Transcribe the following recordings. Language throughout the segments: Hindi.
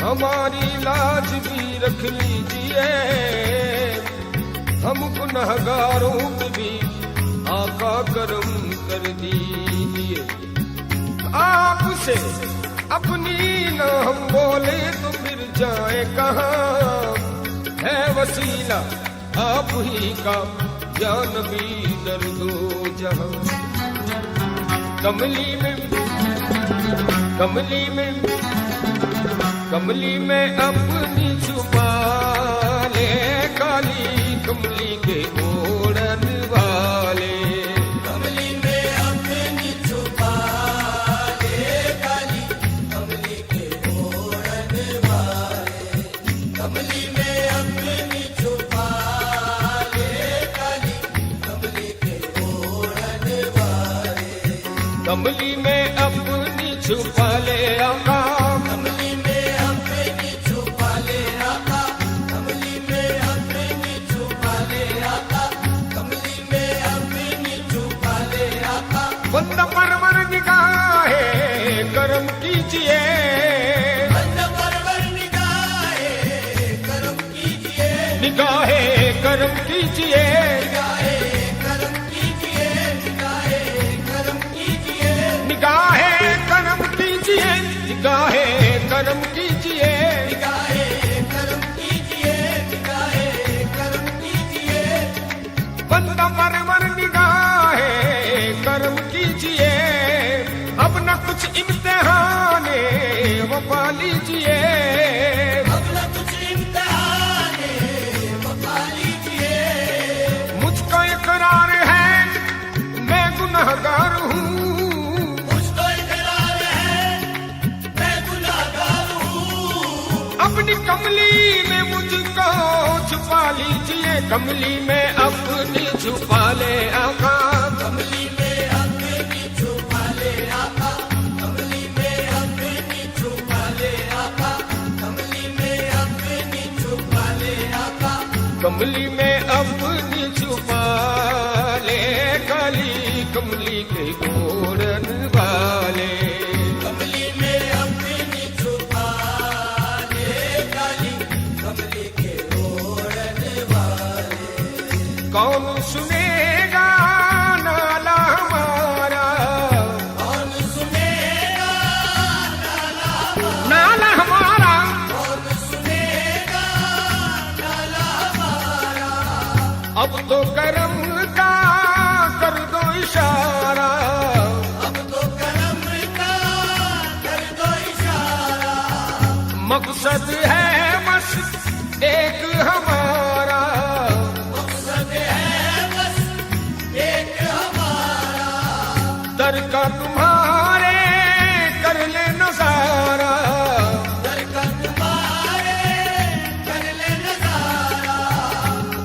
हमारी लाज भी रख लीजिए, हम गुनहगारों पे भी आका करम कर दीजिए। आपसे अपनी न हम बोले तो फिर जाए कहाँ, है वसीला आप ही का या नबी दर्दो जहां। कमली में अपनी छुपा ले, काली कमली के ओढ़न वाले। कमली में अपनी छुपा ले, काली कमली के ओढ़न वाले। कमली में अपनी छुपा ले, काली कमली के ओढ़न वाले। कमली में अपनी छुपा ले आका, कमली में अपनी छुपा ले आका। कमली में अपनी छुपा ले आका। कमली में अपनी छुपा ले आका। बंद परवर निगाहे करम कीजिए, बंद परवर निगाहे करम कीजिए। निगाहे करम कीजिए, निगाहे करम कीजिए। निगाहे करम कीजिए। निगाहे करम कीजिए, निगाहे करम कीजिए। निगाहे करम कीजिए। निगाहे करम कीजिए। बंद परवर निगाहे करम कीजिए, अब न कुछ इम्तिहाने वफा लीजिए। अब न कुछ इम्तिहाने वफा लीजिए। मुझको इकरार है मैं गुनहगार हूँ, मुझको इकरार है मैं गुनहगार हूँ। अपनी कमली में मुझको छुपा लीजिए। कमली में अपनी छुपा ले आका, कमली में अपनी छुपा ले आका। कमली में अपनी छुपा ले आका। कमली में अपनी छुपा ले आका। कमली में अपनी छुपा ले, काली कमली के ओढ़न वाले। कमली में अपनी छुपा ले, काली कमली के ओढ़न वाले। कौन सुनेगा नाला हमारा, कौन सुनेगा नाला हमारा। नाला हमारा। कौन सुनेगा नाला हमारा। अब तो करम का कर दो इशारा, अब तो करम का कर दो इशारा। मकसद है बस एक हमारा। मकसद है बस एक हमारा। दर का तुम्हारे कर ले नजारा, दर का तुम्हारे कर ले नजारा।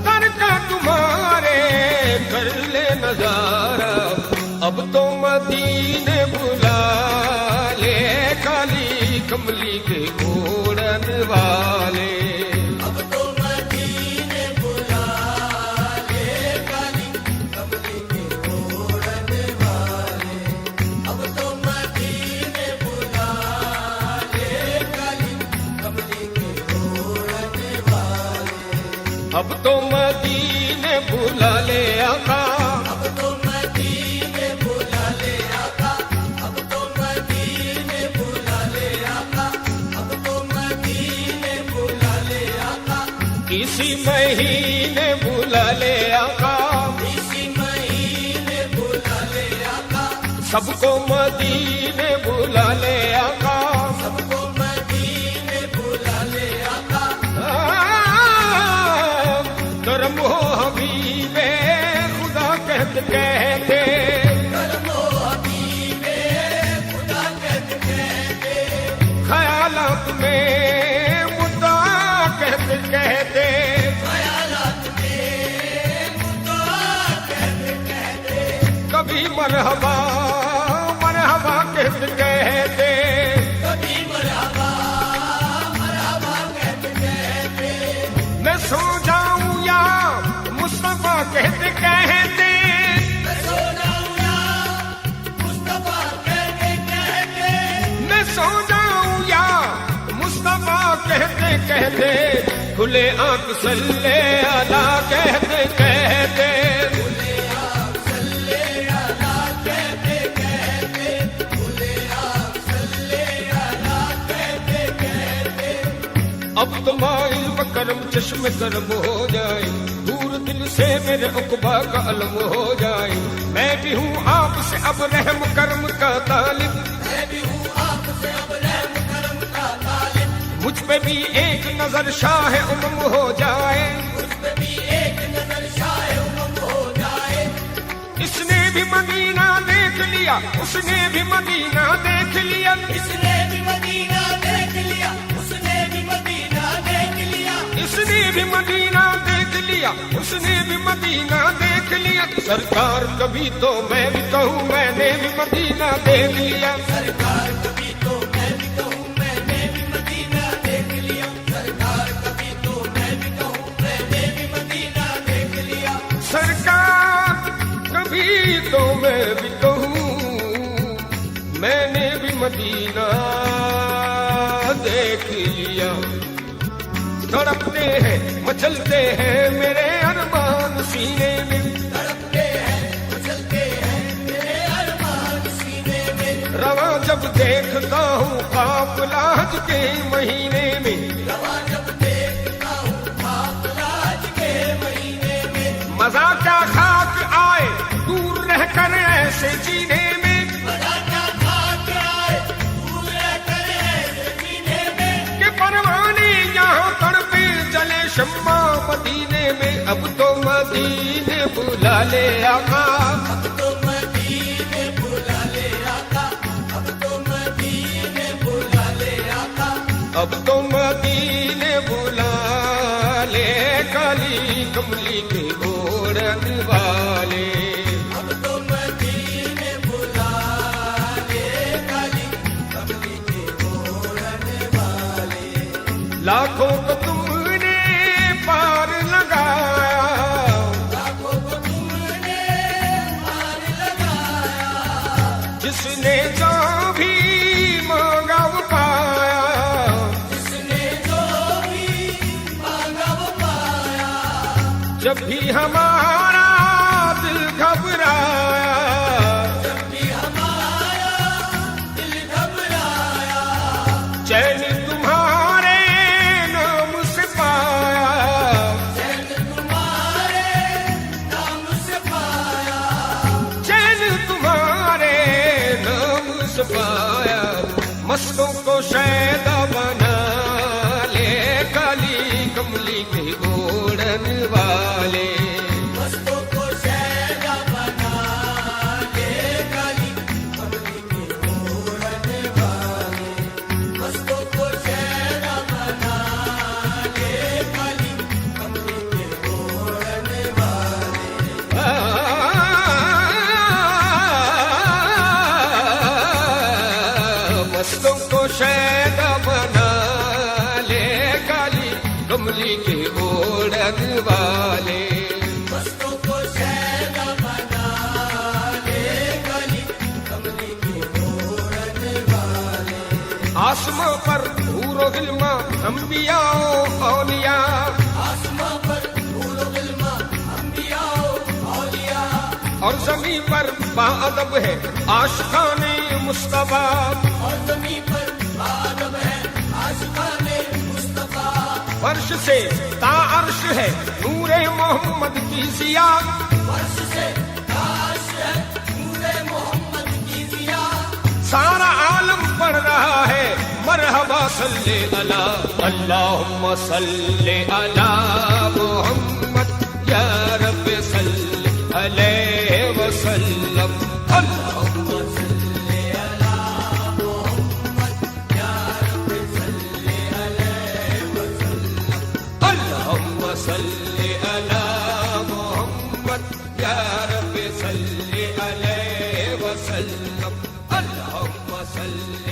दर का तुम्हारे कर ले नजारा। अब तो मदीने बुला ले, काली कमली के ओढ़न वाले। अब तो मदीने बुला ले, काली कमली के ओढ़न वाले। अब तो मदीने बुला ले, काली कमली के ओढ़न वाले। अब तो मदीने बुला ले आका, अब तो मदीने बुला ले आका। अब तो मदीने बुला ले आका। अब तो मदीने बुला ले आका। इसी महीने बुला ले आका, इसी महीने बुला ले आका। सबको मदीने बुला ले आका। सबको मदीने बुला ले आका। करम हो हबीबे खुदा कहते कहते, करमो हबीबे खुदा कहते कहते। ख्यालात में मुद्दा कहते कहते, ख्यालात में मुद्दा कहते कहते। कभी मरहबा मरहबा कहते कहते, कभी मरहबा मरहबा कहते कहते। मैं सो जाऊं या मुस्तफा कहते कहते, मैं सो जाऊं या मुस्तफा कहते कहते। मैं सो जाऊं या कहते, खुले आंख सल्ले अला कहते कहते, अब तो माइल बकरम चश्मे करम हो जाए, दूर दिल से मेरे उकबा का अलम हो जाए। मैं भी हूँ आपसे अब रहम करम का तालिब, मैं भी हूँ आपसे अब रहम करम का तालिब। मुझ पे भी एक नजर शाह उमम हो जाए, मुझ पे भी एक नजर शाह उमम हो जाए। इसने भी मदीना देख लिया, उसने भी मदीना देख लिया, इसने भी मदीना देख लिया, उसने भी मदीना देख लिया। इसने भी मदीना देख लिया, उसने भी मदीना देख लिया। सरकार कभी तो मैं भी कहूँ मैंने भी मदीना देख लिया, सरकार कभी तो मैं भी कहूँ मैंने भी मदीना देख लिया। सरकार कभी तो मैं भी कहूँ मैंने भी मदीना देख लिया। सरकार कभी तो मैं भी कहूँ मैंने भी मदीना देख लिया। तड़पते हैं मचलते हैं मेरे अरमान सीने में, तड़पते हैं मचलते हैं मेरे अरमान सीने में। रवा जब देखता हूँ काफिला हज के महीने में, रवा जब देखता हूँ काफिला हज के महीने में। मजा क्या खाक आए दूर रहकर ऐसे जीने में, मजा क्या खाक आए दूर रहकर ऐसे जीने में। के परवाने यहाँ तड़पे चले शम्मा मदीने में। अब तो मदीने बुला ले आका, अब तो मदीने बुला ले आका, अब तो मदीने बुला ले आका। अब तो मदीने बुला ले काली कमली के ओढ़न वाले। अब तो मदीने बुला ले काली कमली के ओढ़न वाले। लाखों को तुमने पार लगाया, लाखों को तुमने पार लगाया। जिसने जो भी मांगा वो पाया, जिसने जो भी मांगा वो पाया। जब भी हमारा दिल घबराया, जब भी हमारा दिल घबराया। चैन तुम्हारे नाम से पाया, चैन तुम्हारे नाम से पाया। चैन तुम्हारे नाम से पाया। मस्तों को शैदा बना ले काली कमली के ओढ़न वाले। मस्तों को शैदा बना ले काली कमली के ओढ़न वाले। मस्तों को शैदा बना ले काली कमली के ओढ़न वाले। मस्तों को शैदा बना ले काली कमली के ओढ़न वाले। मस्तों को शैदा बना ले काली कमली के ओढ़न वाले। आसमां पर हूरो गिल्मा अंबियाओ औलिया, आसमां पर नूरो गिल्मा अंबिया औलिया। और जमीन पर बाअदब है आशिकाने मुस्तफा। और ज़मीन पर बाअदब है आशिकाने मुस्तफा। फर्श से ताअर्श है नूरे मोहम्मद की जिया, फर्श से काश है नूरे मोहम्मद की जिया। सारा आलम पढ़ रहा है मरहबा सल्ले अला, अल्लाहुम्मा सल्ले अला मुहम्मद या रब सल्ले अलैहि वसल्लम। अल्लाहुम्मा सल्ली अला मुहम्मद या रब सल्ली अलैहि वसल्लम। अल्लाहुम्मा सल्ले अला मुहम्मद या रब सल्ले अलैहि वसल्लम। अल्लाहुम्मा सल्ले